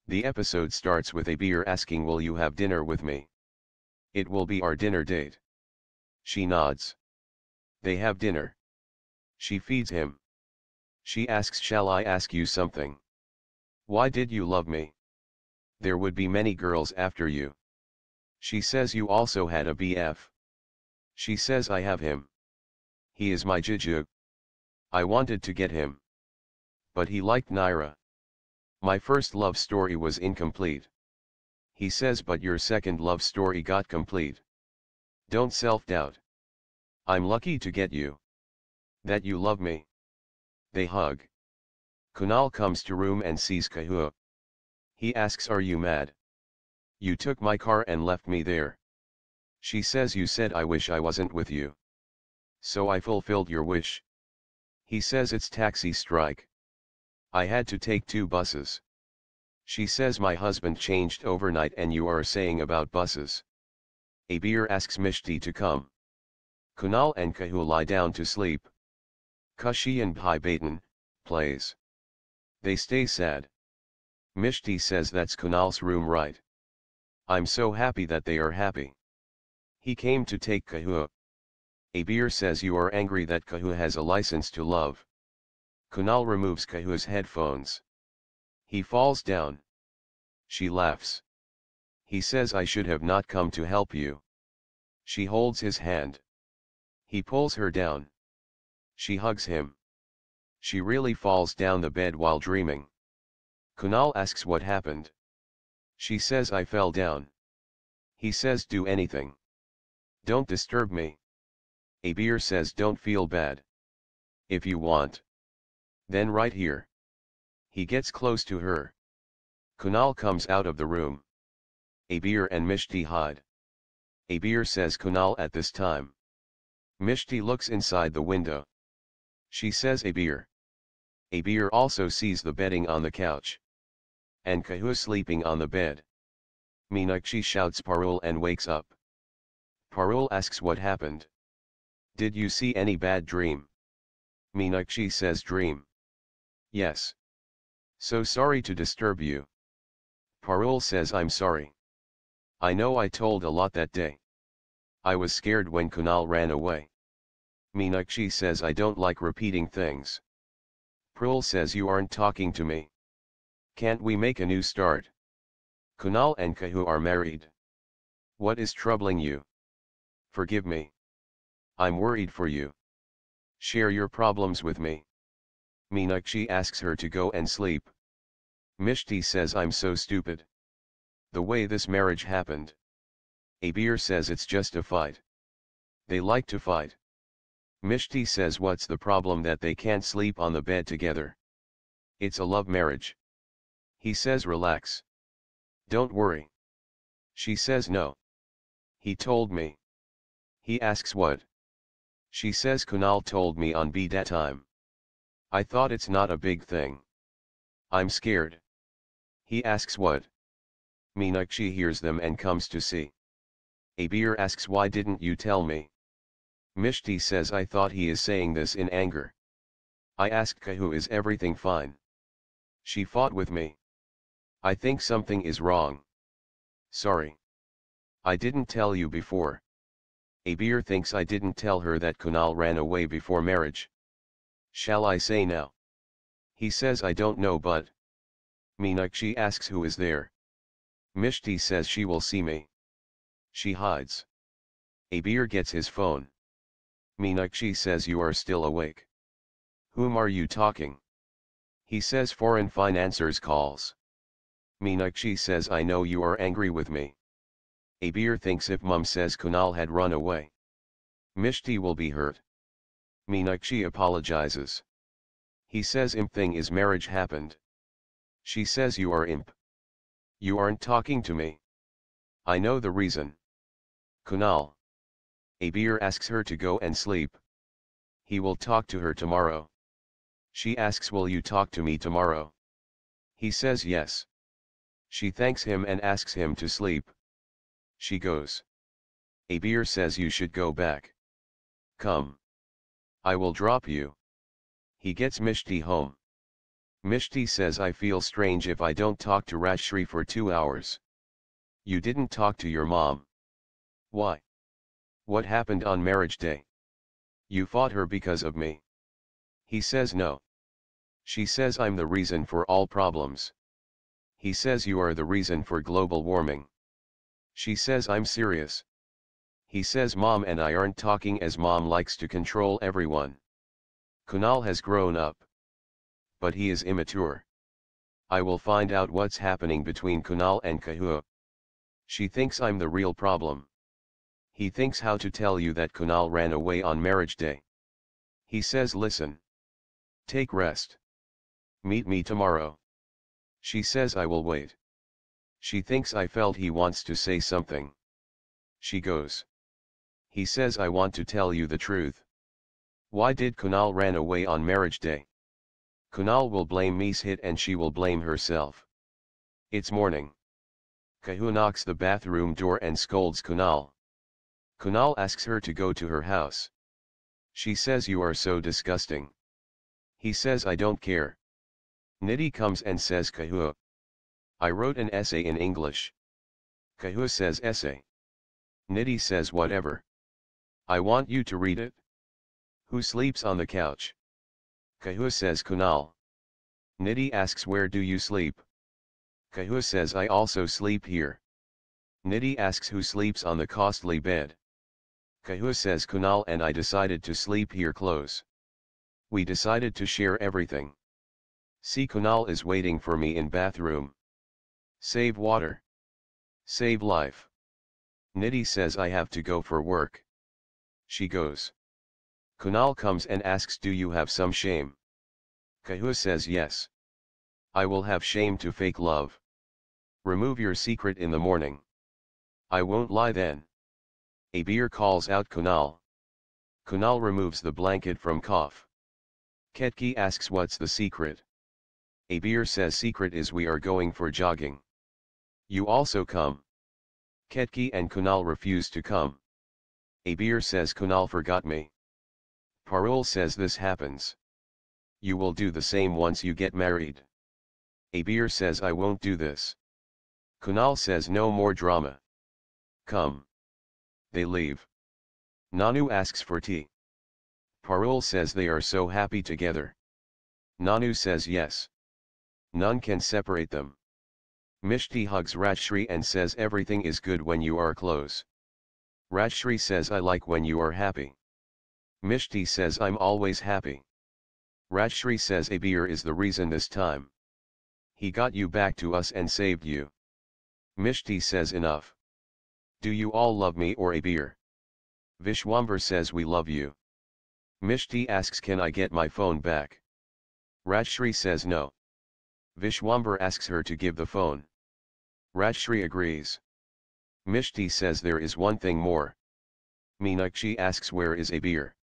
The episode starts with Abir asking, will you have dinner with me? It will be our dinner date. She nods. They have dinner. She feeds him. She asks, shall I ask you something? Why did you love me? There would be many girls after you. She says, you also had a BF. She says, I have him. He is my Jiju. I wanted to get him. But he liked Naira. My first love story was incomplete. He says, but your second love story got complete. Don't self-doubt. I'm lucky to get you. That you love me. They hug. Kunal comes to room and sees Kahua. He asks, are you mad? You took my car and left me there. She says, you said I wish I wasn't with you. So I fulfilled your wish. He says, it's taxi strike. I had to take 2 buses. She says, my husband changed overnight and you are saying about buses. Abir asks Mishti to come. Kunal and Kahua lie down to sleep. Kushi and Bhai Baitan plays. They stay sad. Mishti says, that's Kunal's room, right? I'm so happy that they are happy. He came to take Kahua. Abir says, you are angry that Kahua has a license to love. Kunal removes Kahua's headphones. He falls down. She laughs. He says, I should have not come to help you. She holds his hand. He pulls her down. She hugs him. She really falls down the bed while dreaming. Kunal asks what happened. She says, I fell down. He says, do anything. Don't disturb me. Abir says, don't feel bad. If you want. Then right here. He gets close to her. Kunal comes out of the room. Abir and Mishti hide. Abir says, Kunal at this time. Mishti looks inside the window. She says, Abir. Abir also sees the bedding on the couch. And Kahua sleeping on the bed. Meenakshi shouts Parul and wakes up. Parul asks what happened. Did you see any bad dream? Meenakshi says, dream. Yes. So sorry to disturb you. Parul says, I'm sorry. I know I told a lot that day. I was scared when Kunal ran away. Meenakshi says, I don't like repeating things. Parul says, you aren't talking to me. Can't we make a new start? Kunal and Kahua are married. What is troubling you? Forgive me. I'm worried for you. Share your problems with me. Meenakshi asks her to go and sleep. Mishti says, I'm so stupid. The way this marriage happened. Abir says, it's just a fight. They like to fight. Mishti says, what's the problem that they can't sleep on the bed together? It's a love marriage. He says, relax. Don't worry. She says, no. He told me. He asks what? She says, Kunal told me on that time. I thought it's not a big thing. I'm scared. He asks what? Meenakshi hears them and comes to see. Abir asks, why didn't you tell me? Mishti says, I thought he is saying this in anger. I asked Kahua, is everything fine? She fought with me. I think something is wrong. Sorry. I didn't tell you before. Abir thinks I didn't tell her that Kunal ran away before marriage. Shall I say now? He says, I don't know, but. Meenakshi asks, who is there? Mishti says, she will see me. She hides. Abir gets his phone. Meenakshi says, you are still awake. Whom are you talking? He says, foreign financiers calls. Meenakshi says, I know you are angry with me. Abir thinks if mum says Kunal had run away, Mishti will be hurt. Meenakshi apologizes. He says, imp thing is marriage happened. She says, you are imp. You aren't talking to me. I know the reason. Kunal. Abir asks her to go and sleep. He will talk to her tomorrow. She asks, will you talk to me tomorrow? He says yes. She thanks him and asks him to sleep. She goes. Abir says, you should go back. Come. I will drop you. He gets Mishti home. Mishti says I feel strange if I don't talk to Rishtey for 2 hours. You didn't talk to your mom. Why? What happened on marriage day? You fought her because of me. He says no. She says I'm the reason for all problems. He says you are the reason for global warming. She says I'm serious. He says mom and I aren't talking as mom likes to control everyone. Kunal has grown up. But he is immature. I will find out what's happening between Kunal and Kahua. She thinks I'm the real problem. He thinks how to tell you that Kunal ran away on marriage day. He says listen. Take rest. Meet me tomorrow. She says I will wait. She thinks I felt he wants to say something. She goes. He says I want to tell you the truth. Why did Kunal ran away on marriage day? Kunal will blame Miss Hit and she will blame herself. It's morning. Kahua knocks the bathroom door and scolds Kunal. Kunal asks her to go to her house. She says you are so disgusting. He says I don't care. Nidhi comes and says Kahua. I wrote an essay in English. Kahua says essay. Nidhi says whatever. I want you to read it. Who sleeps on the couch? Kahua says Kunal. Nidhi asks where do you sleep? Kahua says I also sleep here. Nidhi asks who sleeps on the costly bed. Kahua says Kunal and I decided to sleep here close. We decided to share everything. See Kunal is waiting for me in bathroom. Save water. Save life. Nidhi says I have to go for work. She goes. Kunal comes and asks do you have some shame? Kahua says yes. I will have shame to fake love. Remove your secret in the morning. I won't lie then. Abir calls out Kunal. Kunal removes the blanket from Kaf. Ketki asks what's the secret? Abir says secret is we are going for jogging. You also come. Ketki and Kunal refuse to come. Abir says Kunal forgot me. Parul says this happens. You will do the same once you get married. Abir says I won't do this. Kunal says no more drama. Come. They leave. Nanu asks for tea. Parul says they are so happy together. Nanu says yes. None can separate them. Mishti hugs Rishtey and says everything is good when you are close. Rishtey says I like when you are happy. Mishti says I'm always happy. Rishtey says Abir is the reason this time. He got you back to us and saved you. Mishti says enough. Do you all love me or Abir? Vishwambar says we love you. Mishti asks can I get my phone back? Rishtey says no. Vishwambar asks her to give the phone. Rishtey agrees. Mishti says there is one thing more. Meenakshi asks where is Abir?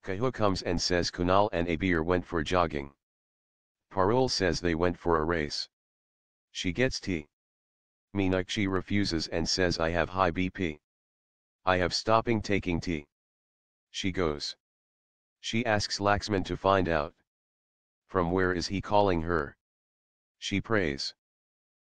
Kahua comes and says Kunal and Abir went for jogging. Parul says they went for a race. She gets tea. Meenakshi refuses and says I have high BP. I have stopping taking tea. She goes. She asks Laxman to find out. From where is he calling her? She prays.